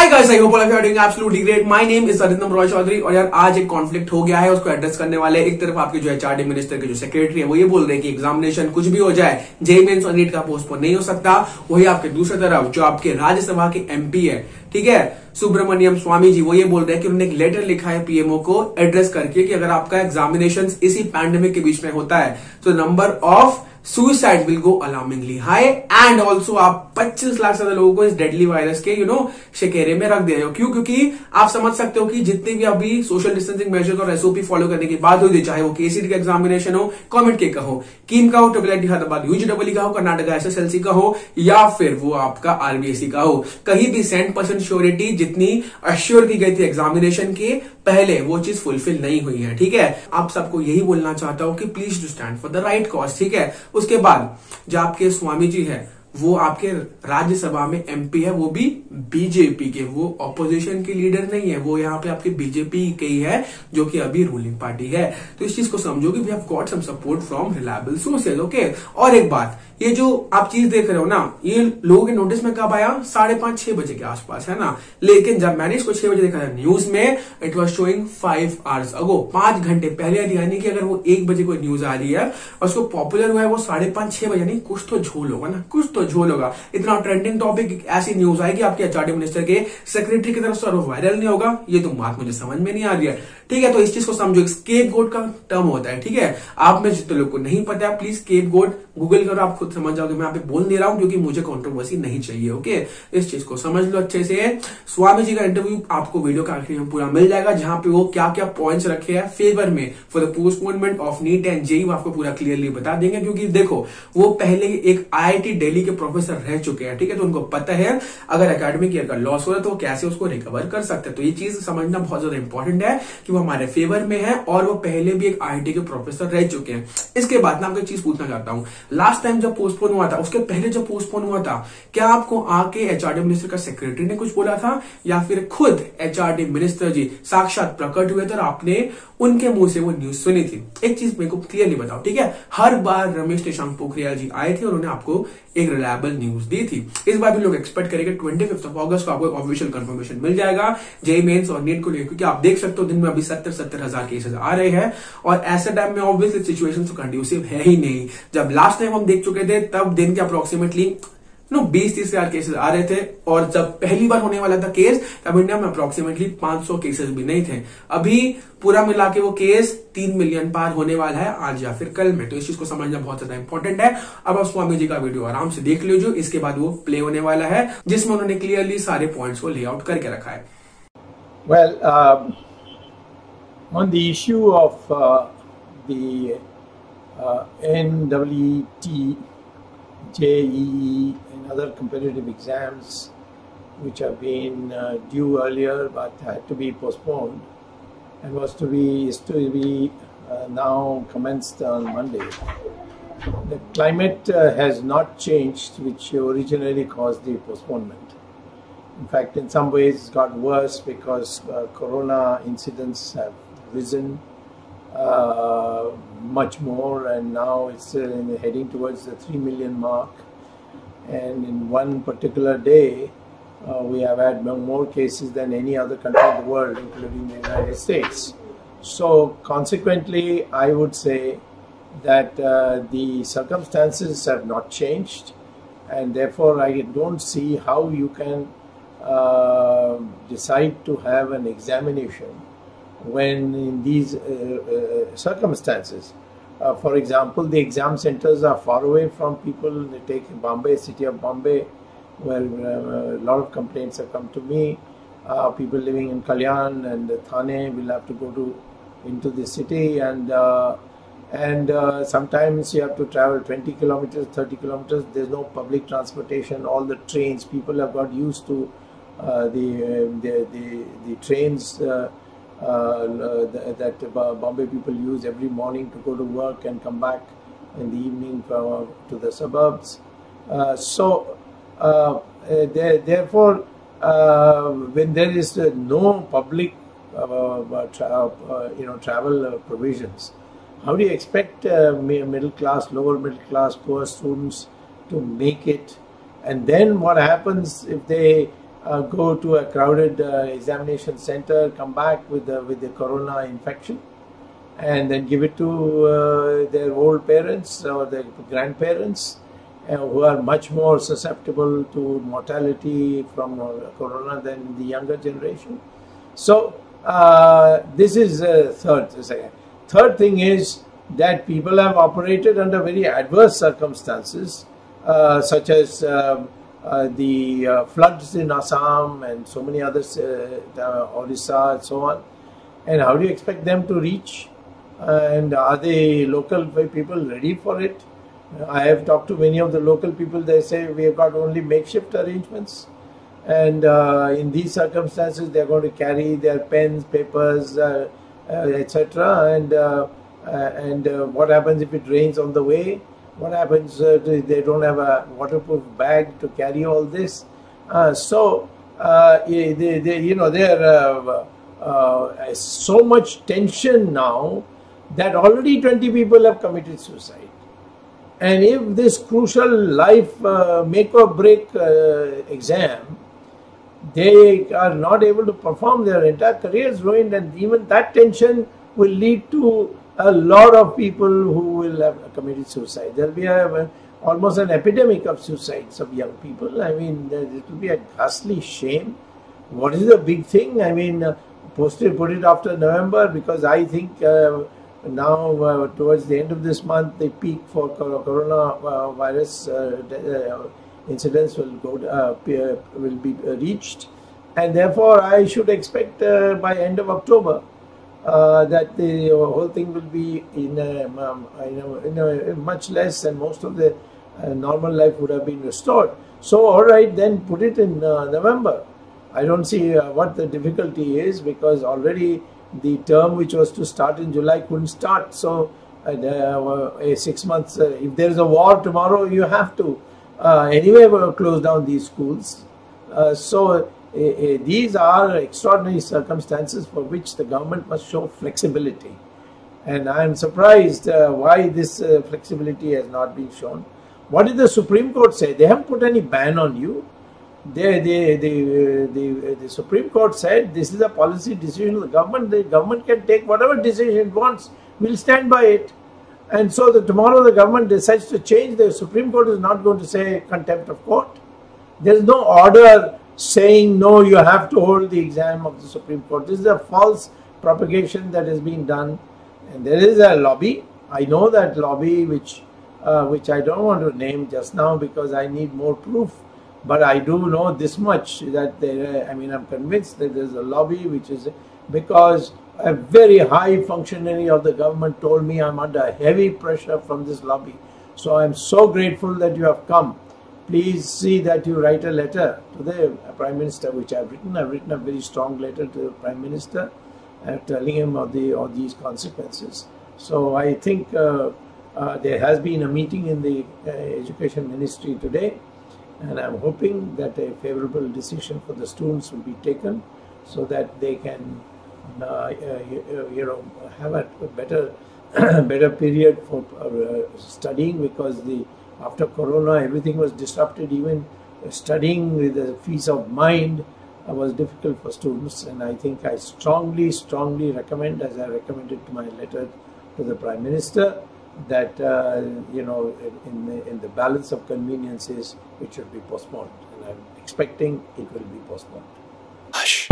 Hi guys, I hope all of you are doing absolutely great. My name is Arindam Roy Chowdhury. और यार आज एक conflict हो गया है, उसको एड्रेस करने वाले। एक तरफ आपके जो एचआरडी मिनिस्टर के जो सेक्रेटरी है वो ये बोल रहे हैं कि एग्जामिनेशन कुछ भी हो जाए, जेईई मेंस और नीट का पोस्टपोन नहीं हो सकता। वही आपके दूसरी तरफ जो आपके राज्यसभा के एमपी है, ठीक है, सुब्रमण्यम स्वामी जी, वो ये बोल रहे हैं कि उन्होंने एक लेटर लिखा है पीएमओ को एड्रेस करके कि अगर आपका एग्जामिनेशन इसी पैंडेमिक के बीच में होता है तो number of suicide will go alarmingly high and also आप 25 लाख से ज्यादा लोगों को इस डेडली वायरस के शिकेरे में रख दे रहे हो। क्यों? क्योंकि आप समझ सकते हो कि जितने भी अभी सोशल डिस्टेंसिंग मेजर्स और एसओपी फॉलो करने की बात हुई थी, चाहे वो केसीडी का एग्जामिनेशन हो, कॉमेंट के का हो, कीम का हो, ट्रिपल हैदराबाद यूजीडब्ल्यू का हो, कर्नाटक एसएसएलसी का हो, या फिर वो आपका आरबीएससी का हो, कहीं भी 100% श्योरिटी जितनी अश्योर की गई थी एग्जामिनेशन के पहले वो चीज फुलफिल नहीं हुई है। ठीक है, आप सबको यही बोलना चाहता हूं कि please do stand for the right cause. ठीक है, उसके बाद जो आपके स्वामी जी है वो आपके राज्यसभा में एमपी है, वो भी बीजेपी के, वो ऑपोजिशन के लीडर नहीं है, वो यहाँ पे आपके बीजेपी के ही है जो कि अभी रूलिंग पार्टी है। तो इस चीज को समझो कि we have got some support from reliable sources. Okay, और एक बात, ये जो आप चीज देख रहे हो ना, ये लोगों के नोटिस में कब आया? 5:30-6 बजे के आसपास, है ना। लेकिन जब मैंने इसको 6 बजे देखा था न्यूज में, it was showing 5 hours ago, 5 घंटे पहले। यानी कि अगर वो 1 बजे कोई न्यूज आ रही है और उसको पॉपुलर हुआ है वो 5:30-6 बजे, नहीं कुछ तो झोल होगा ना, कुछ तो झोल होगा। इतना ट्रेंडिंग टॉपिक, ऐसी न्यूज आएगी आपके एचआरडी मिनिस्टर के सेक्रेटरी की तरफ से और वायरल नहीं होगा, ये तो बात मुझे समझ में नहीं आ रही है। ठीक है, तो इस चीज को समझो, स्केपगोट का टर्म होता है। ठीक है, आप में जितने लोग को नहीं पता है, प्लीज स्केपगोट गूगल करो, आप खुद समझ जाओगे। मैं यहाँ पे बोल नहीं रहा हूं क्योंकि मुझे कंट्रोवर्सी नहीं चाहिए। ओके, इस चीज को समझ लो अच्छे से। स्वामी जी का इंटरव्यू आपको वीडियो के आखिरी में पूरा मिल जाएगा, जहां पे वो क्या क्या पॉइंट्स रखे हैं फेवर में for the postponement of neat and JEE, वो आपको पूरा क्लियरली बता देंगे। क्योंकि देखो, वो पहले एक आईआईटी दिल्ली के प्रोफेसर रह चुके हैं। ठीक है, तो उनको पता है अगर एकेडमिक ईयर का लॉस हो रहा है तो वो कैसे उसको रिकवर कर सकते हैं। तो ये चीज समझना बहुत ज्यादा इंपॉर्टेंट है कि वो हमारे फेवर में है और वो पहले भी एक आईआईटी के प्रोफेसर रह चुके हैं। इसके बाद मैं आपको एक चीज पूछना चाहता हूं, लास्ट टाइम जब पोस्टपोन हुआ था, उसके पहले जब पोस्टपोन हुआ था, क्या आपको आके एचआरडी मिनिस्टर का सेक्रेटरी ने कुछ बोला था, या फिर खुद एचआरडी मिनिस्टर जी साक्षात प्रकट हुए थे और आपने उनके मुंह से वो न्यूज सुनी थी? एक चीज मेरे को क्लियरली बताओ। ठीक है, हर बार रमेश निशांक पोखरियाल जी आए थे और उन्होंने आपको एक रिलायबल न्यूज दी थी। इस बार भी लोग एक्सपेक्ट करेंगे 25 अगस्त को आपको ऑफिशियल कंफर्मेशन मिल जाएगा जेईई मेंस और नीट को लेकर। क्योंकि आप देख सकते हो दिन में अभी 70 हजार केसेस आ रहे हैं और ऐसे टाइम में ऑब्वियसली सिचुएशन तो कंड्यूसिव है ही नहीं। जब लास्ट टाइम हम देख चुके थे तब दिन के अप्रोक्सीमेटली 20-30 हजार केसेस आ रहे थे, और जब पहली बार होने वाला था केस तब इंडिया में अप्रोक्सीमेटली 500 केसेस भी नहीं थे। अभी पूरा मिला के वो केस 3 मिलियन पार होने वाला है आज या फिर कल में। तो इस चीज को समझना बहुत ज्यादा इंपॉर्टेंट है। अब आप स्वामी जी का वीडियो आराम से देख लीजिए, इसके बाद वो प्ले होने वाला है जिसमें उन्होंने क्लियरली सारे पॉइंट्स को लेआउट करके रखा है। Well, on the issue of the NEET, JEE and other competitive exams which have been due earlier but had to be postponed and is to be now commenced on Monday. The climate has not changed, which originally caused the postponement. In fact, in some ways it's got worse because corona incidents have risen much more, and now it's heading towards the 3 million mark. And in one particular day, we have had more cases than any other country in the world, including the United States. So consequently, I would say that the circumstances have not changed, and therefore I don't see how you can decide to have an examination when in these circumstances. For example, the exam centers are far away from people. They take Bombay, city of Bombay, where a lot of complaints have come to me. People living in Kalyan and Thane will have to go into the city, and sometimes you have to travel 20 kilometers, 30 kilometers. There's no public transportation. All the trains, people have got used to the trains that Bombay people use every morning to go to work and come back in the evening to the suburbs. Therefore, when there is no public travel provisions, how do you expect middle class, lower middle class, poor students to make it? And then what happens if they go to a crowded examination center, come back with the corona infection, and then give it to their old parents or their grandparents, who are much more susceptible to mortality from corona than the younger generation. So this is third. Third thing is that people have operated under very adverse circumstances, such as the floods in Assam and so many others, Odisha and so on. And how do you expect them to reach? And are the local people ready for it? I have talked to many of the local people. They say we have got only makeshift arrangements, and in these circumstances they are going to carry their pens, papers, etc. And what happens if it rains on the way? What happens if they don't have a waterproof bag to carry all this? So so much tension now that already 20 people have committed suicide. And if this crucial life make or break exam, they are not able to perform, their entire career is ruined, and even that tension will lead to a lot of people who will have committed suicide. There will be almost an epidemic of suicides of young people. I mean, it will be a ghastly shame. What is the big thing? I mean, put it after November, because I think now towards the end of this month, the peak for coronavirus incidents will be reached, and therefore I should expect by end of October that the whole thing will be in a much less, and most of the normal life would have been restored. So all right, then put it in November. I don't see what the difficulty is, because already the term which was to start in July couldn't start. So 6 months, if there is a war tomorrow, you have to anyway close down these schools. So these are extraordinary circumstances for which the government must show flexibility. And I am surprised why this flexibility has not been shown. What did the Supreme Court say? They haven't put any ban on you. The Supreme Court said this is a policy decision of the government. The government can take whatever decision it wants. We'll stand by it. And so tomorrow the government decides to change, the Supreme Court is not going to say contempt of court. There is no order saying no, you have to hold the exam of the Supreme Court. This is a false propagation that is being done. And there is a lobby. I know that lobby which I don't want to name just now because I need more proof. But I do know this much, that I'm convinced that there is a lobby which is, because a very high functionary of the government told me I'm under heavy pressure from this lobby. So I'm so grateful that you have come. Please see that you write a letter to the Prime Minister, which I've written. I've written a very strong letter to the Prime Minister telling him of these consequences. So I think there has been a meeting in the Education Ministry today, and I'm hoping that a favorable decision for the students will be taken so that they can have a better better period for studying, because after Corona everything was disrupted. Even studying with a peace of mind was difficult for students, and I think I strongly recommend, as I recommended to my letter to the Prime Minister, that in the balance of conveniences it should be postponed, and I'm expecting it will be postponed. Hush.